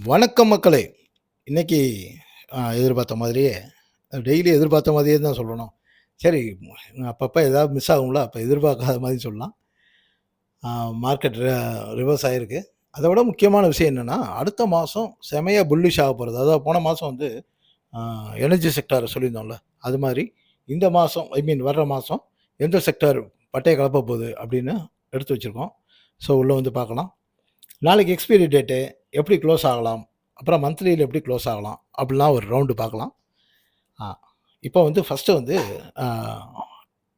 வணக்கம் மக்களே! இன்னைக்கு எதிர்பார்த்த மாதிரியே டெய்லி எதிர்பார்த்த மாதிரியே தான் சொல்லணும். சரி, அப்பப்ப ஏதாவது மிஸ் ஆகும்ல, அப்ப எதிர்பார்க்காத மாதிரி சொல்லலாம். ஆ மார்க்கெட் ரிவர்ஸ் ஆயிருக்கு. அத விட முக்கியமான விஷயம் என்னன்னா, அடுத்த மாசம் செமையா புல்லிஷ் ஆகப்போறது. அதாவது போன மாசம் வந்து ஆ எனர்ஜி செக்டார் சொல்லியிருந்தோம்ல, அது மாரி இந்த மாசம் வர்ற மாசம் எந்த செக்டார் பட்டைய கெளப்ப போகுது அப்படின்னு எடுத்து வச்சிருக்கோம். ஸோ உள்ள வந்து பார்க்கலாம். நாளைக்கு எக்ஸ்பைரி டேட்டு எப்படி க்ளோஸ் ஆகலாம்? அப்புறம் மந்த்லியில எப்படி க்ளோஸ் ஆகலாம்? அப்படிலாம் ஒரு ரவுண்டு பார்க்கலாம். ஆ இப்போ வந்து ஃபர்ஸ்ட்டு வந்து ஆ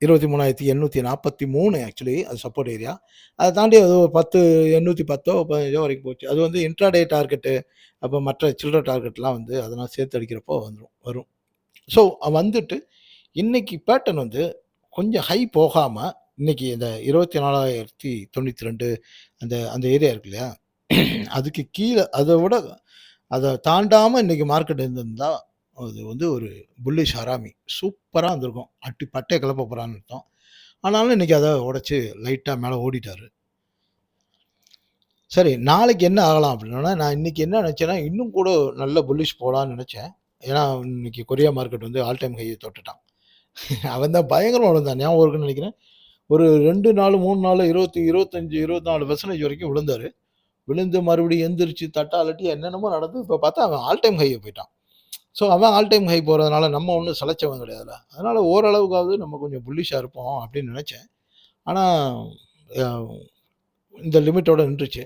23,843 ஆக்சுவலி அது சப்போர்ட் ஏரியா. அத தாண்டி அது ஒரு 10 810ஓ 15ஓ வரைக்கும் போச்சு. அது வந்து இன்ட்ராடே டார்கெட்டு, அப்ப மற்ற சில்லற டார்கெட்லாம் வந்து அதெல்லாம் சேர்த்து அடிக்கிறப்போ வரும். ஸோ வந்துட்டு இன்னைக்கு பேட்டர்ன் வந்து கொஞ்சம் ஹை போகாம, இன்னைக்கு இந்த 24,092 அந்த அந்த ஏரியா இருக்கு இல்லையா? அதுக்கு கீழ அத விட அத தாண்டாம இன்னைக்கு மார்க்கெட் இருந்திருந்தா, அது வந்து ஒரு புல்லிஷ் ஹராமி. சூப்பரா இருந்திருக்கும். பட்டைய கிளப்ப போறான்னு அர்த்தம். ஆனாலும் இன்னைக்கு அத உடைச்சு லைட்டா மேல ஓடிட்டாரு. சரி, நாளைக்கு என்ன ஆகலாம் அப்படின்னா, நான் இன்னைக்கு என்ன நினைச்சேன்னா, இன்னும் கூட நல்ல புல்லிஷ் போலான்னு நினைச்சேன். ஏன்னா, இன்னைக்கு கொரியா மார்க்கெட் வந்து ஆல் டைம் ஹைய தொட்டுட்டான். அவன் தான் பயங்கரமா விழுந்தான். ஞாபகம் இருக்குன்னு நினைக்கிறேன். ஒரு 2 நாளு, 3 நாளு 20, 25, 24% வரைக்கும் விழுந்தாரு. விழுந்து மறுபடியும் எந்திரிச்சு தட்டாலட்டி என்னென்னமோ நடந்து இப்ப பார்த்தா அவன் ஆல் டைம் ஹைய போய்ட்டான். ஸோ அவன் ஆல் டைம் ஹை போறதுனால நம்ம ஒண்ணும் சளைச்சவன் கிடையாதுல்ல. அதனால ஓரளவுக்காவது நம்ம கொஞ்சம் புல்லிஷா இருப்போம் அப்படின்னு நினைச்சேன். ஆனா, அ இந்த லிமிட்டோட நின்றுச்சு.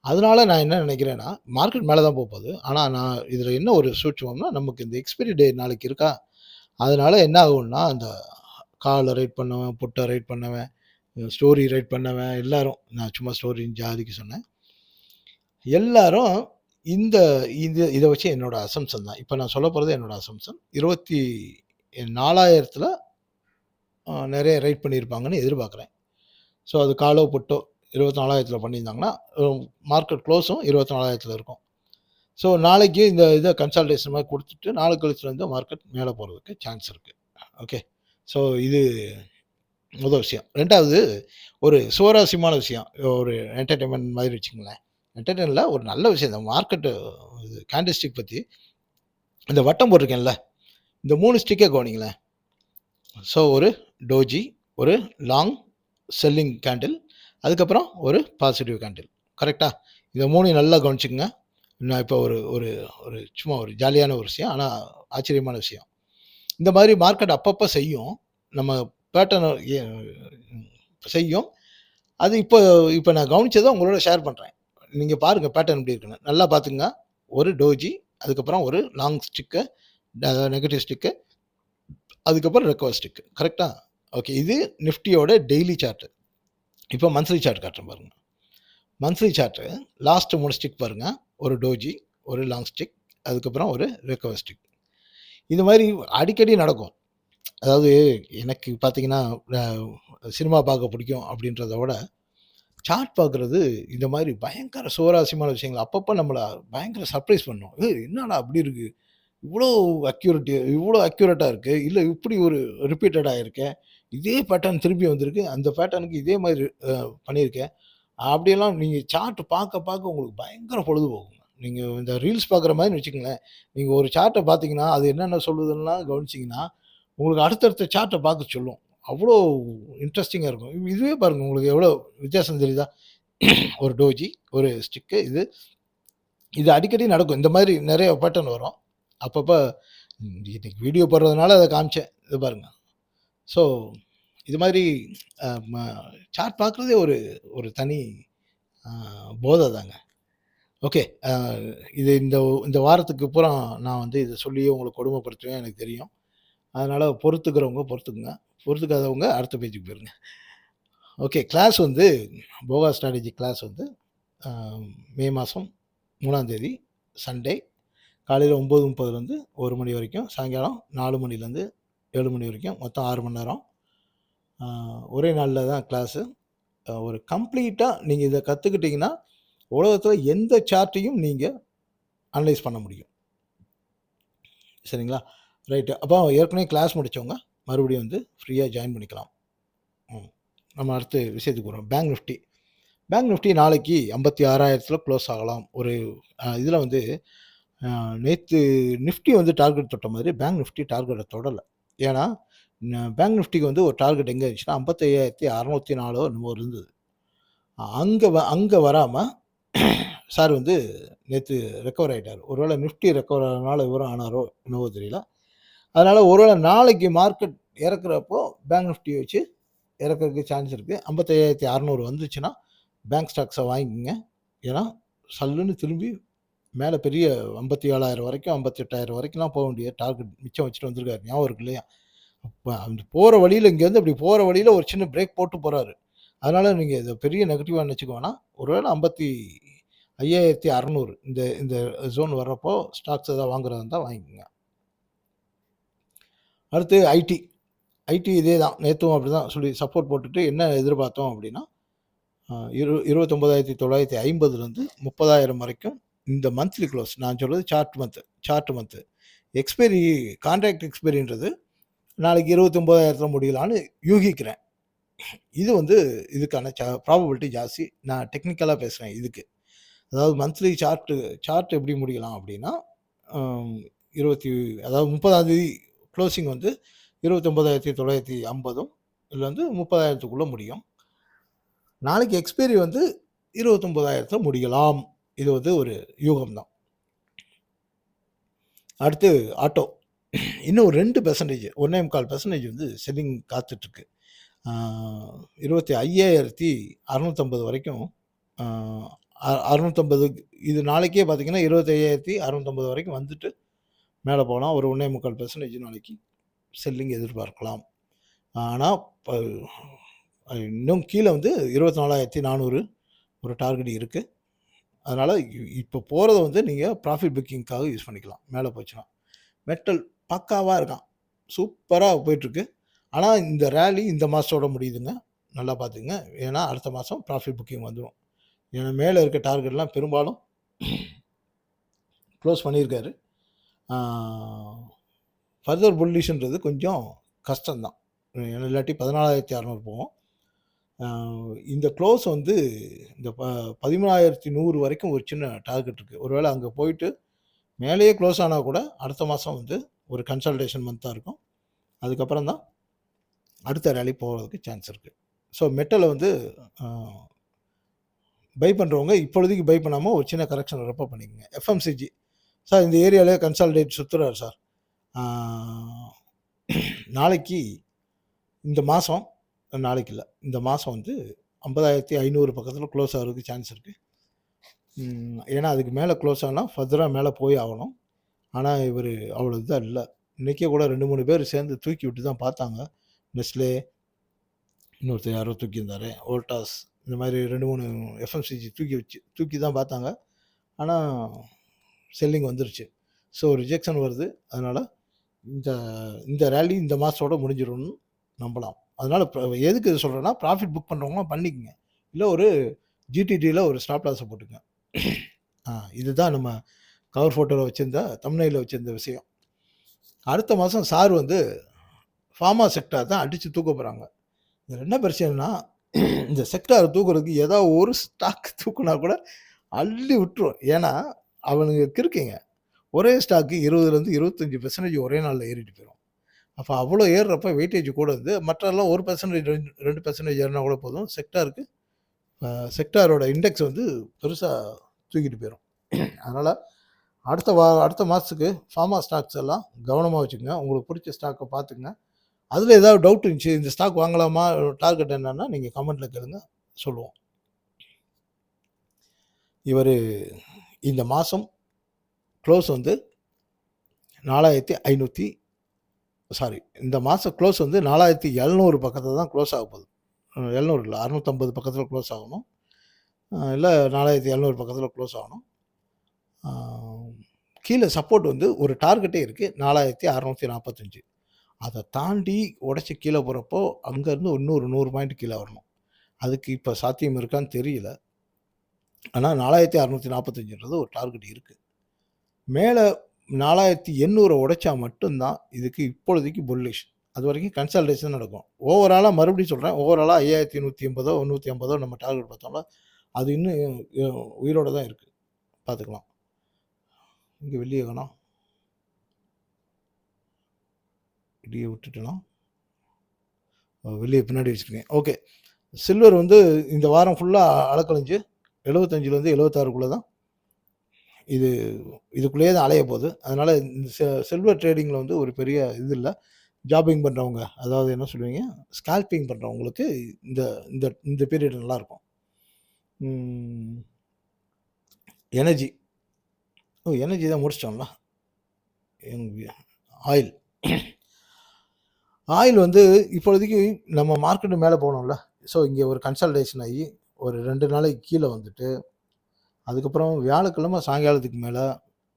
அதனால நான் என்ன நினைக்கிறேன்னா, மார்க்கெட் மேல தான் போப்போது. ஆனா நான் இதுல என்ன ஒரு சூட்சுமம்னா, நமக்கு இந்த எக்ஸ்பைரி டே நாளைக்கு இருக்கா? அதனால என்ன ஆகும்னா, அந்த கால ரைட் பண்ணவன், புட்ட ரைட் பண்ணவன், ஸ்டோரி ரைட் பண்ணவன் எல்லாரும், நான் சும்மா ஸ்டோரின்னு ஜாலிக்கு சொன்னேன். எல்லாரும் இந்த இத வச்சு என்னோட அசம்ப்ஷன் தான். இப்ப நான் சொல்லப் போறது என்னோட அசம்ப்ஷன். 24,000த்துல நெறைய ரைட் பண்ணியிருப்பாங்கன்னு எதிர்பார்க்கிறேன். ஸோ அது காலோ, புட்டோ 24,000த்துல பண்ணியிருந்தாங்கன்னா, மார்க்கெட் க்ளோஸும் 24,000த்துல இருக்கும். ஸோ நாளைக்கு இந்த இத கன்சால்டேஷன் மாரி குடுத்துட்டு, நாளை கழிச்சுலருந்து மார்க்கெட் மேல போறதுக்கு சான்ஸ் இருக்கு. ஓகே. ஸோ இது முதல் விஷயம். 2வது ஒரு சுவாரஸ்யமான விஷயம். ஒரு என்டர்டெயின்மென்ட் மாதிரி வச்சுக்கங்களேன். என்டர்டெயின்ல ஒரு நல்ல விஷயம் தான். மார்க்கெட்டு கேண்டில்ஸ்டிக் பத்தி இந்த வட்டம் போட்டிருக்கேன்ல, இந்த 3 ஸ்டிக்க கவனிங்களேன். ஸோ ஒரு டோஜி, ஒரு லாங் செல்லிங் கேண்டில், அதுக்கப்புறம் ஒரு பாசிட்டிவ் கேண்டில். கரெக்ட்டா? இத 3யும் நல்லா கவனிச்சுக்கங்க. நான் இப்போ ஒரு ஒரு ஒரு சும்மா ஒரு ஜாலியான ஒரு விஷயம். ஆனா ஆச்சரியமான விஷயம். இந்த மாதிரி மார்க்கெட் அப்பப்ப செய்யும். நம்ம பேட்டர்ன் செய்யும். அது இப்போ இப்போ நான் கவனிச்சத உங்களோட ஷேர் பண்றேன். நீங்க பாருங்க பேட்டர்ன் எப்படி இருக்குன்னு. நல்லா பார்த்துக்கங்க. ஒரு டோஜி, அதுக்கப்புறம் ஒரு லாங் ஸ்டிக்கு, நெகட்டிவ் ஸ்டிக்கு, அதுக்கப்புறம் ரெக்கவர் ஸ்டிக். கரெக்ட்டா? ஓகே. இது நிஃப்டியோட டெய்லி சார்ட். இப்போ மந்த்லி சார்ட் காட்டுறேன் பாருங்க. மந்த்லி சார்ட் லாஸ்ட் 3 ஸ்டிக் பாருங்க. ஒரு டோஜி, ஒரு லாங் ஸ்டிக், அதுக்கப்புறம் ஒரு ரெக்கவர் ஸ்டிக். இது மாரி அடிக்கடி நடக்கும். அதாவது எனக்கு பார்த்தீங்கன்னா, அ சினிமா பார்க்க பிடிக்கும் அப்படின்றத விட, சார்ட் பார்க்குறது இந்த மாரி பயங்கர சுவாரஸ்யமான விஷயங்கள் அப்பப்ப நம்மள பயங்கர சர்ப்ரைஸ் பண்ணும். "ஏய் என்னடா அப்படி இருக்கு? இவ்ளோ இவ்ளோ அக்யூரேட்டா இருக்கு. இல்ல இப்படி ஒரு ரிப்பீட்டட் ஆயிருக்கே. இதே பேட்டர்ன் திருப்பி வந்திருக்கு. அந்த பேட்டர்னுக்கு இதே மாரி பண்ணியிருக்கேன்." அப்படியெல்லாம் நீங்க சார்ட் பார்க்க பார்க்க உங்களுக்கு பயங்கர பொழுதுபோக்குங்க. நீங்க இந்த ரீல்ஸ் பார்க்குற மாரின்னு வச்சுக்கங்களேன். நீங்க ஒரு சார்ட்ட பார்த்தீங்கன்னா, அது என்னென்ன சொல்லுதுன்லாம் கவனிச்சீங்கன்னா, உங்களுக்கு அடுத்தடுத்த சார்ட்ட பார்க்க சொல்லும். அவ்வளோ இன்ட்ரஸ்டிங்கா இருக்கும். இதுவே பாருங்க உங்களுக்கு எவ்வளோ வித்தியாசம் தெரியுதா? ஒரு டோஜி, ஒரு ஸ்டிக்கு இது இது அடிக்கடி நடக்கும். இந்த மாரி நெறைய பேட்டர்ன் வரும். அப்பப்ப இன்னைக்கு வீடியோ போடுறதுனால அத காமிச்சேன். இது பாருங்க. ஸோ இது மாதிரி அ ம சார்ட் பார்க்குறதே ஒரு ஒரு தனி அ போத தாங்க. ஓகே. இது இந்த இந்த வாரத்துக்கு பூரா நான் வந்து இத சொல்லியே உங்கள கொடுமைப்படுத்துவேன் எனக்கு தெரியும். அதனால பொறுத்துக்கிறவங்க பொறுத்துக்கங்க. பொறுத்துக்காதவங்க அடுத்த பேஜுக்கு போயிருங்க. ஓகே. கிளாஸ் வந்து போகா ஸ்ட்ராட்டஜி கிளாஸ் வந்து அ மே மாசம் 3ஆம் தேதி சண்டே காலையில 9:30லேருந்து 1 மணி வரைக்கும், சாயங்காலம் 4 மணிலேருந்து 7 மணி வரைக்கும் மொத்தம் 6 மணி நேரம். அ ஒரே நாள்ல தான் கிளாஸு. ஒரு கம்ப்ளீட்டா நீங்க இத கத்துக்கிட்டீங்கன்னா, உலகத்தில எந்த சார்ட்டையும் நீங்க அனலைஸ் பண்ண முடியும். சரிங்களா? ரைட்டு. அப்போ ஏற்கனவே கிளாஸ் முடிச்சவங்க மறுபடியும் வந்து ஃப்ரீயா ஜாயின் பண்ணிக்கலாம். ம். நம்ம அடுத்து விஷயத்துக்கு வருவோம். Bank Nifty. பேங்க் நிஃப்டி நாளைக்கு 56,000ல க்ளோஸ் ஆகலாம். ஒரு இதில வந்து நேத்து நிஃப்டி வந்து டார்கெட் தொட்ட மாதிரி பேங்க் நிஃப்டி டார்கெட்ட தொடல. ஏன்னா, பேங்க் நிஃப்டிக்கு வந்து ஒரு டார்கெட் எங்க இருந்துச்சுன்னா 55,604 என்னமோ இருந்தது. அங்க வராம சார் வந்து நேத்து ரெக்கவர் ஆயிட்டாரு. ஒருவேள நிஃப்டி ரெக்கவர் ஆனனால இவரும் ஆனாரோ என்னவோ தெரியல. அதனால ஒருவேள நாளைக்கு மார்க்கெட் இறக்குறப்போ பேங்க் நிஃப்டிய வச்சு இறக்கறதுக்கு சான்ஸ் இருக்கு. 55,600 வந்துச்சுன்னா, பேங்க் ஸ்டாக்ஸ வாங்கிக்கங்க. ஏன்னா, சல்லுன்னு திரும்பி மேல பெரிய 57,000 வரைக்கும், 58,000 வரைக்கும்லாம் போ வேண்டிய டார்கெட் மிச்சம் வச்சுட்டு வந்திருக்காரு. ஞாபகம் இருக்கு இல்லையா? அப்ப அந்த போற வழியில இங்கேருந்து அப்படி போற வழியில ஒரு சின்ன பிரேக் போட்டு போறாரு. அதனால நீங்க இத பெரிய நெகட்டிவா நெனச்சுக்க வேணாம். ஒருவேள 55,600 இந்த இந்த ஜோன் வர்றப்போ ஸ்டாக்ஸ் ஏதாவது வாங்குறதா இருந்தா வாங்கிக்கங்க. அடுத்து ஐடி. ஐடி இதே தான். நேத்தும் அப்படிதான் சொல்லி சப்போர்ட் போட்டுட்டு என்ன எதிர்பார்த்தோம் அப்படின்னா, 29,950லேருந்து 30,000 வரைக்கும் இந்த மந்த்லி க்ளோஸ். நான் சொல்றது சார்ட் மந்த். எக்ஸ்பைரி கான்ட்ராக்ட் எக்ஸ்பைரின்றது நாளைக்கு 29,000ல முடியலான்னு யூகிக்கிறேன். இது வந்து இதுக்கான ப்ராபபிலிட்டி ஜாஸ்தி. நான் டெக்னிக்கலா பேசுறேன் இதுக்கு. அதாவது மந்த்லி சார்ட் எப்படி முடியலாம் அப்படின்னா, அம் 30ஆம் தேதி க்ளோசிங் வந்து 29,950ம் இதுல வந்து 30,000த்துக்குள்ள முடியும். நாளைக்கு எக்ஸ்பைரி வந்து 29,000த்துல முடியலாம். இது வந்து ஒரு யூகம் தான். அடுத்து ஆட்டோ. இன்னும் 2% 1.25% வந்து செல்லிங் காத்துட்ருக்கு. 25,650 வரைக்கும் 650 இது நாளைக்கே பார்த்தீங்கன்னா 25,650 வரைக்கும் வந்துட்டு மேலே போகலாம். ஒரு 1.25% நாளைக்கு செல்லிங் எதிர்பார்க்கலாம். ஆனா, இன்னும் கீழே வந்து 24,400 ஒரு டார்கெட் இருக்கு. அதனால இப்போ போறத வந்து நீங்க ப்ராஃபிட் புக்கிங்க்காக யூஸ் பண்ணிக்கலாம். மேலே போச்சுன்னா. மெட்டல் பக்காவா இருக்கான். சூப்பரா போயிட்டுருக்கு. ஆனா, இந்த ரேலி இந்த மாசத்தோட முடியுதுங்க. நல்லா பார்த்துக்கங்க. ஏன்னா, அடுத்த மாசம் ப்ராஃபிட் புக்கிங் வந்துரும். ஏன்னா, மேல இருக்க டார்கெட்லாம் பெரும்பாலும் க்ளோஸ் பண்ணியிருக்காரு. ஃபர்தர் புல்லிஷ்ன்றது கொஞ்சம் கஷ்டம் தான். இல்லாட்டி 14,600 போகும். இந்த க்ளோஸ் வந்து இந்த 13,100 வரைக்கும் ஒரு சின்ன டார்கெட் இருக்கு. ஒருவேளை அங்க போயிட்டு மேலேயே க்ளோஸ் ஆனா கூட அடுத்த மாசம் வந்து ஒரு கன்சால்டேஷன் மந்த்தா இருக்கும். அதுக்கப்புறம் தான் அடுத்த ரேலி போறதுக்கு சான்ஸ் இருக்கு. ஸோ மெட்டல வந்து பை பண்றவங்க இப்பொழுதைக்கு பை பண்ணாம ஒரு சின்ன கரெக்ஷன் வரப்ப பண்ணிக்கங்க. எஃப்எம்சிஜி சார் இந்த ஏரியால கன்சால்டேட் சுத்துறாரு சார். நாளைக்கு இந்த மாசம் நாளைக்கு இல்ல. இந்த மாசம் வந்து 50,500 பக்கத்துல க்ளோஸ் ஆகுறதுக்கு சான்ஸ் இருக்கு. ஏன்னா அதுக்கு மேல க்ளோஸ் ஆனா ஃபர்தரா மேல போய் ஆகணும். ஆனா இவரு அவ்வளோ இதா இல்ல. இன்னைக்கே கூட 2, 3 பேர் சேர்ந்து தூக்கி விட்டு தான் பார்த்தாங்க. நெஸ்லே, இன்னொருத்தர் யாரோ தூக்கியிருந்தாரு. வோல்டாஸ் இந்த மாதிரி 2, 3 எஃப்எம்சிஜி தூக்கி தான் பார்த்தாங்க. ஆனா செல்லிங் வந்துருச்சு. ஸோ ரிஜெக்ஷன் வருது. அதனால இந்த ரேலி இந்த மாசத்தோட முடிஞ்சிரும்னு நம்பலாம். அதனால எதுக்கு இது சொல்றேன்னா, ப்ராஃபிட் புக் பண்றவங்க பண்ணிக்கங்க. இல்ல ஒரு ஜிடிடில ஒரு ஸ்டாப் லாஸ போட்டுக்கங்க. இதுதான் நம்ம கவர் ஃபோட்டோல வச்சிருந்த தம்ப்நெயில்ல வச்சிருந்த விஷயம். அடுத்த மாசம் சார் வந்து ஃபார்மா செக்டார் தான் அடிச்சு தூக்க போறாங்க. இதுல என்ன பிரச்சனைன்னா, இந்த செக்டார் தூக்குறதுக்கு ஏதாவது ஒரு ஸ்டாக் தூக்குனா கூட அள்ளி விட்டுரும். ஏன்னா, அவனுங்க கிறுக்குங்க. ஒரே ஸ்டாக்கு 20லேருந்து 25% ஒரே நாள்ல ஏறிட்டு போயிரும். அப்ப அவ்வளோ ஏறுறப்ப வெயிட்டேஜ் கூட இருந்து மற்றெல்லாம் 1% 2% ஏறினா கூட போதும். செக்டாரோட இண்டெக்ஸ் வந்து பெருசா தூக்கிட்டு போயிரும். அதனால அடுத்த மாசத்துக்கு ஃபார்மா ஸ்டாக்ஸ் எல்லாம் கவனமா வச்சுக்கங்க. உங்களுக்கு பிடிச்ச ஸ்டாக்க பார்த்துக்கங்க. அதுல ஏதாவது டவுட் இருந்துச்சு, இந்த ஸ்டாக் வாங்கலாமா? டார்கெட் என்னன்னா நீங்க கமெண்ட்ல கேளுங்க, சொல்லுவோம். இவரு இந்த மாசம் க்ளோஸ் வந்து 4,500 இந்த மாசம் க்ளோஸ் வந்து 4,700 பக்கத்துல தான் க்ளோஸ் ஆக போகுது. 700 இல்ல 650 பக்கத்துல க்ளோஸ் ஆகணும். இல்ல 4,700 பக்கத்துல க்ளோஸ் ஆகணும். கீழே சப்போர்ட் வந்து ஒரு டார்கெட்டே இருக்கு 4,645. அதை தாண்டி உடைச்சு கீழே போகிறப்போ அங்கேருந்து இன்னொரு 100 பாயிண்ட் கீழே வரணும். அதுக்கு இப்போ சாத்தியம் இருக்கான்னு தெரியல. ஆனால் 4,645ன்றது ஒரு டார்கெட் இருக்குது. மேலே 4,800 உடைச்சா மட்டும்தான் இதுக்கு இப்பொழுதைக்கு புல்லிஷ். அது வரைக்கும் கன்சல்டேஷன் நடக்கும். ஓவராலாக மறுபடியும் சொல்கிறேன், ஓவராலாக 5,180 150 நம்ம டார்கெட் பார்த்தோம்னா அது இன்னும் உயிரோட தான் இருக்கு. பார்த்துக்கலாம். இங்க வெள்ளிய காணோம். வெள்ளிய விட்டுட்டேனா? வெள்ளிய பின்னாடி வச்சிருக்கேன். ஓகே. சில்வர் வந்து இந்த வாரம் ஃபுல்லா அலைக்கழிஞ்சு 75லேருந்து 76க்குள்ள தான் இது இதுக்குள்ளேயே தான் அலைய போகுது. அதனால இந்த சில்வர் ட்ரேடிங்ல வந்து ஒரு பெரிய இது இல்ல. ஜாப்பிங் பண்றவங்க, அதாவது என்ன சொல்லுவீங்க? ஸ்கால்பிங் பண்றவங்களுக்கு இந்த இந்த இந்த பீரியட் நல்லாருக்கும். ம். எனர்ஜி. எனர்ஜி தான் முடிச்சிட்டோம்ல. ஆயில். ஆயில் வந்து இப்பொழுதைக்கு நம்ம மார்க்கெட் மேல போனோம்ல. ஸோ இங்க ஒரு கன்சால்டேஷன் ஆயி ஒரு 2 நாளைக்கு கீழ வந்துட்டு, அதுக்கப்புறம் வியாழக்கிழமை சாயங்காலத்துக்கு மேல,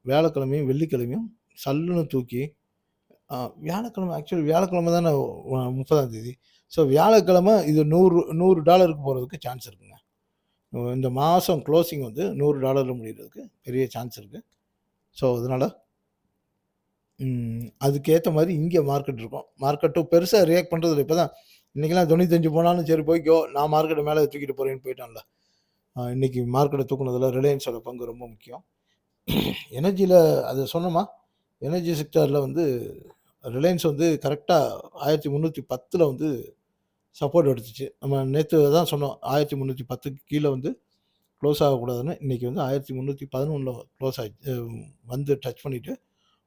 வியாழக்கிழமையும், வெள்ளிக்கிழமையும் சல்லுன்னு தூக்கி வியாழக்கிழமை ஆக்சுவலி வியாழக்கிழமை தானே 30ஆம் தேதி. ஸோ வியாழக்கிழமை இது $100 போறதுக்கு சான்ஸ் இருக்குங்க. இந்த மாசம் க்ளோசிங் வந்து $100ல முடியறதுக்கு பெரிய சான்ஸ் இருக்கு. ஸோ அதனால அதுக்கேத்த மாரி இங்க மார்க்கெட் இருக்கும். மார்க்கெட்டும் பெருசா ரியாக்ட் பண்றதில்ல. இப்ப தான் இன்னைக்கெல்லாம் 95 போனாலும் சரி போய்க்கோ, நான் மார்க்கெட்ட மேல தூக்கிட்டு போறேன்னு போயிட்டான்ல. இன்னைக்கு மார்க்கெட்ட தூக்குனதுல ரிலையன்ஸோட பங்கு ரொம்ப முக்கியம். எனர்ஜில அது சொன்னோமா? எனர்ஜி செக்டார்ல வந்து ரிலையன்ஸ் வந்து கரெக்ட்டா 1310ல வந்து சப்போர்ட் எடுத்துச்சு. நம்ம நேத்து தான் சொன்னோம். 1310க்கு கீழ வந்து க்ளோஸ் ஆகக்கூடாதுன்னு. இன்னைக்கு வந்து 1311ல க்ளோஸ் ஆயிடுச்சு. வந்து டச் பண்ணிட்டு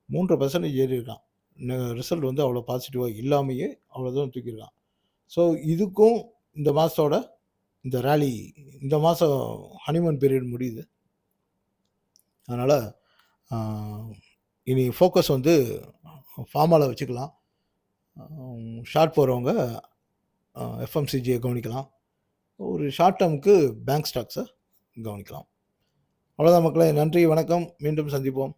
3% ஏறியிருக்கான். ரிசல்ட் வந்து அவ்வளோ பாசிட்டிவா இல்லாமயே அவ்வளோ தூரம் தூக்கியிருக்கான். ஸோ இதுக்கும் இந்த மாசத்தோட இந்த ராலி இந்த மாசம் ஹனிமூன் பீரியட் முடியுது. அதனால ஆ இனி ஃபோக்கஸ் வந்து ஃபார்மால வச்சுக்கலாம். ஷார்ட் போறவங்க எஃப்எம்சிஜிய கவனிக்கலாம். ஒரு ஷார்ட் டெர்ம்க்கு பேங்க் ஸ்டாக்ஸ கவனிக்கலாம். அவ்வளோதான் மக்களே. நன்றி, வணக்கம். மீண்டும் சந்திப்போம்.